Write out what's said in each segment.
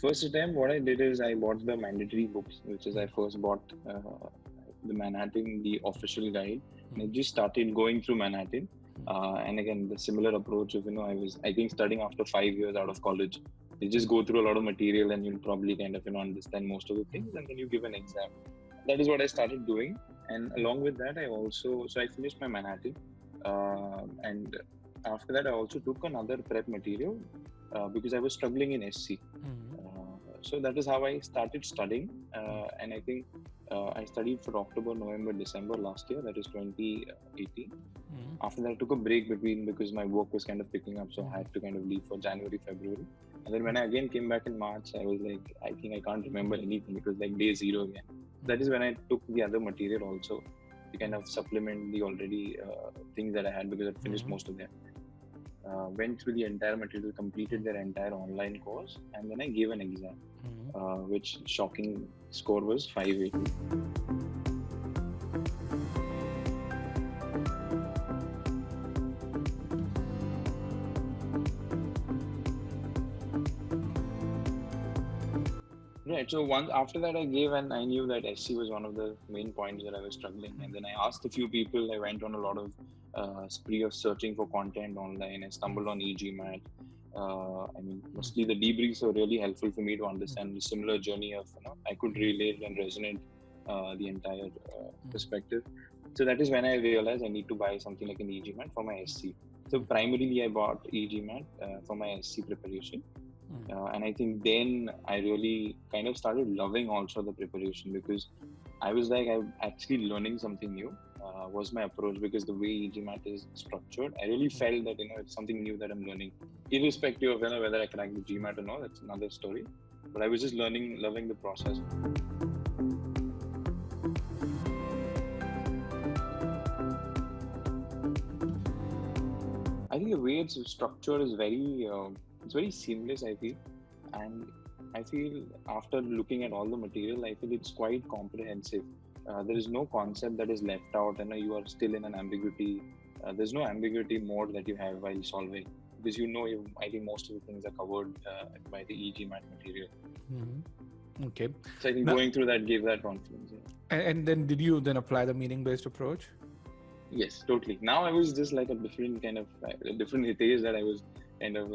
First attempt, what I did is I bought the mandatory books, which is I first bought the Manhattan, the official guide, and I just started going through Manhattan. And again, the similar approach of, I think studying after 5 years out of college. You just go through a lot of material and you'll probably kind of, understand most of the things, and then you give an exam. That is what I started doing. And along with that, I finished my Manhattan. And after that, I also took another prep material because I was struggling in SC. So that is how I started studying. And I think I studied for October, November, December last year, that is 2018. After that, I took a break between because my work was kind of picking up. So I had to kind of leave for January, February. And then when I again came back in March, I was like, I think I can't remember anything. It was like day zero again. That is when I took the other material also to kind of supplement the already things that I had because I finished most of them. Went through the entire material, completed their entire online course, and then I gave an exam, which shocking score was 580. Right. So once after that, I gave, and I knew that SC was one of the main points that I was struggling. And then I asked a few people. I went on a lot of spree of searching for content online. I stumbled on EGMAT. Mostly the debriefs were really helpful for me to understand the similar journey of, I could relate and resonate the entire perspective. So that is when I realized I need to buy something like an EGMAT for my SC. So primarily I bought EGMAT for my SC preparation. And I think then I really kind of started loving also the preparation because I was like, I'm actually learning something new was my approach because the way EGMAT is structured, I really felt that, it's something new that I'm learning. Irrespective of whether I crack the GMAT or not, that's another story. But I was just loving the process. I think the way it's structured is it's very seamless, I feel. And I feel after looking at all the material, I feel it's quite comprehensive. There is no concept that is left out and you are still in an ambiguity. There's no ambiguity mode that you have while solving because I think most of the things are covered by the EGMAT material. Okay. So I think going through that gave that confidence. Yeah. And then did you then apply the meaning-based approach? Yes, totally. Now I was just like a different kind of different Hitesh that I was kind of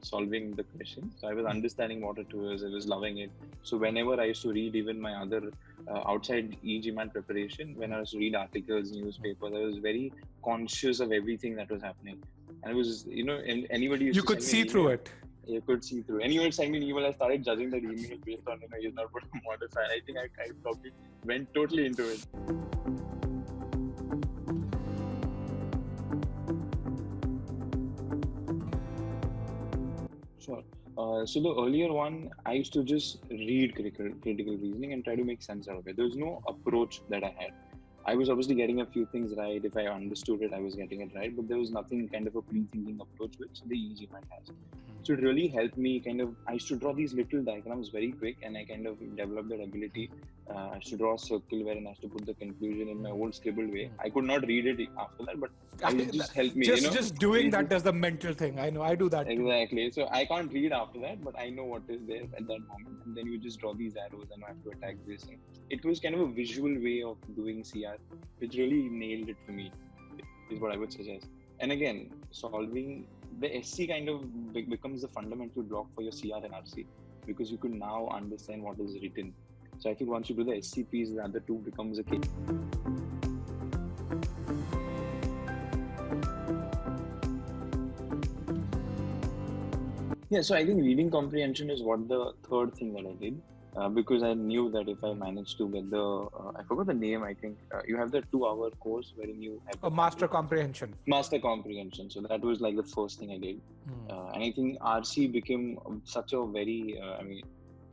solving the question. So I was understanding what it was. I was loving it. So whenever I used to read even my other outside EGMAT preparation, when I was to read articles, newspapers, I was very conscious of everything that was happening. And it was anybody used you to could see through it. You could see through. Anyone sent me an email, I started judging that email based on he's not put a modifier. I think I probably went totally into it. Sure. So the earlier one, I used to just read critical reasoning and try to make sense out of it. There was no approach that I had. I was obviously getting a few things right. If I understood it, I was getting it right. But there was nothing kind of a pre-thinking approach which the EGMAT has. So it really helped me I used to draw these little diagrams very quick and I kind of developed that ability. I used to draw a circle wherein I used to put the conclusion in my old scribbled way. I could not read it after that, but it just helped me. Just doing that does the mental thing. I know, I do that too. Exactly. So I can't read after that, but I know what is there at that moment. And then you just draw these arrows and I have to attack this. And it was kind of a visual way of doing CR, which really nailed it for me, is what I would suggest. And again, solving the SC kind of becomes the fundamental block for your CR and RC because you could now understand what is written. So I think once you do the SC piece, the other two becomes a key. Yeah, so I think reading comprehension is what the third thing that I did. Because I knew that if I managed to get I forgot the name, I think you have the 2-hour course wherein you have Master Comprehension. Master Comprehension. So that was like the first thing I did. And I think RC became such a very,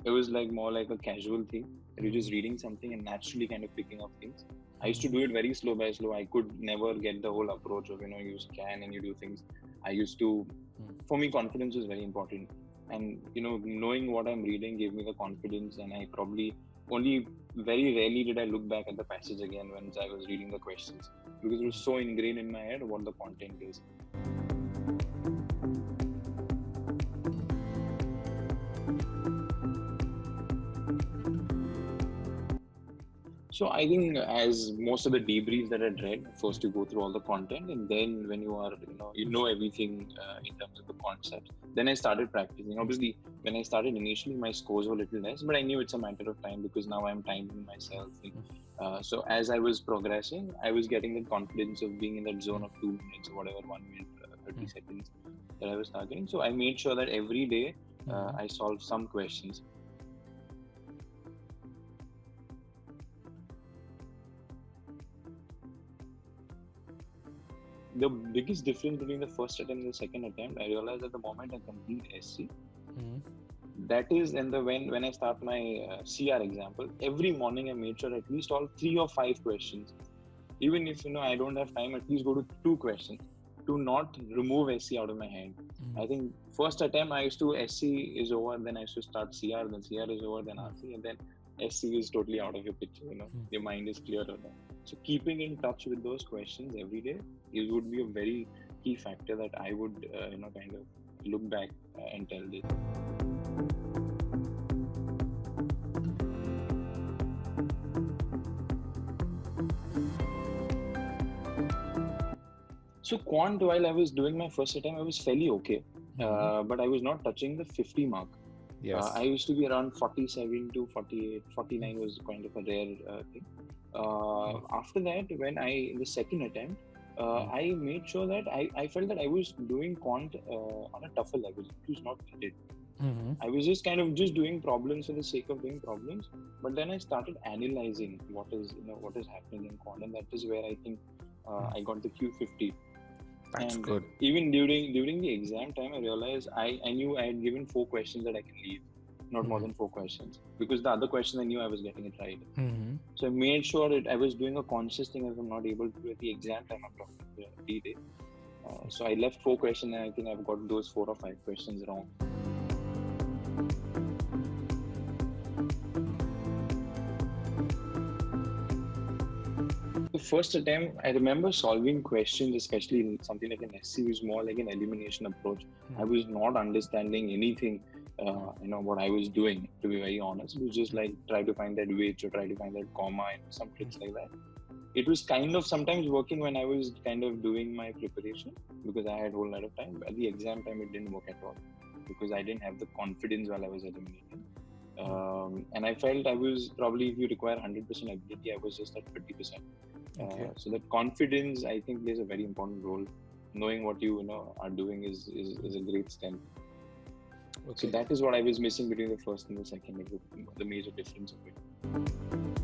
it was like more like a casual thing. You're just reading something and naturally kind of picking up things. I used to do it very slow by slow. I could never get the whole approach of, you scan and you do things. I used to, for me, confidence was very important. And, knowing what I'm reading gave me the confidence, and I probably only very rarely did I look back at the passage again once I was reading the questions because it was so ingrained in my head what the content is. So I think as most of the debriefs that I'd read, first you go through all the content, and then when you know everything in terms of the concepts, then I started practicing. Obviously, when I started initially, my scores were a little less, but I knew it's a matter of time because now I'm timing myself. So as I was progressing, I was getting the confidence of being in that zone of 2 minutes or whatever, 1 minute, 30 seconds that I was targeting. So I made sure that every day I solved some questions. The biggest difference between the first attempt and the second attempt, I realized at the moment I complete SC. That is, and when I start my CR example, every morning I made sure at least all 3 or 5 questions. Even if I don't have time, at least go to 2 questions to not remove SC out of my hand. I think first attempt I used to SC is over, then I used to start CR, then CR is over, then RC, and then SC is totally out of your picture. Your mind is clear of that. So keeping in touch with those questions every day, it would be a very key factor that I would kind of look back and tell this. So quant, while I was doing my first attempt, I was fairly okay, but I was not touching the 50 mark. Yes. I used to be around 47 to 48, 49 was kind of a rare thing. After that, in the second attempt, I made sure that I felt that I was doing quant on a tougher level. It was not needed. I was just kind of just doing problems for the sake of doing problems, but then I started analyzing what is happening in quant, and that is where I think I got the Q50. That's and good. Even during the exam time, I realized I knew I had given 4 questions that I can leave, not more than 4 questions, because the other question I knew I was getting it right. So I made sure that I was doing a conscious thing. If I'm not able to do at the exam time, I'm talking D-Day. So I left 4 questions, and I think I've got those 4 or 5 questions wrong. The first attempt, I remember solving questions, especially in something like an SC, was more like an elimination approach. I was not understanding anything, what I was doing, to be very honest. It was just like try to find that which or try to find that comma and some tricks like that. It was kind of sometimes working when I was kind of doing my preparation because I had a whole lot of time. At the exam time, it didn't work at all because I didn't have the confidence while I was eliminating. And I felt I was probably, if you require 100% ability, I was just at 50%. So that confidence, I think, plays a very important role. Knowing what you are doing is a great strength. So that is what I was missing between the first and the second, the major difference of it.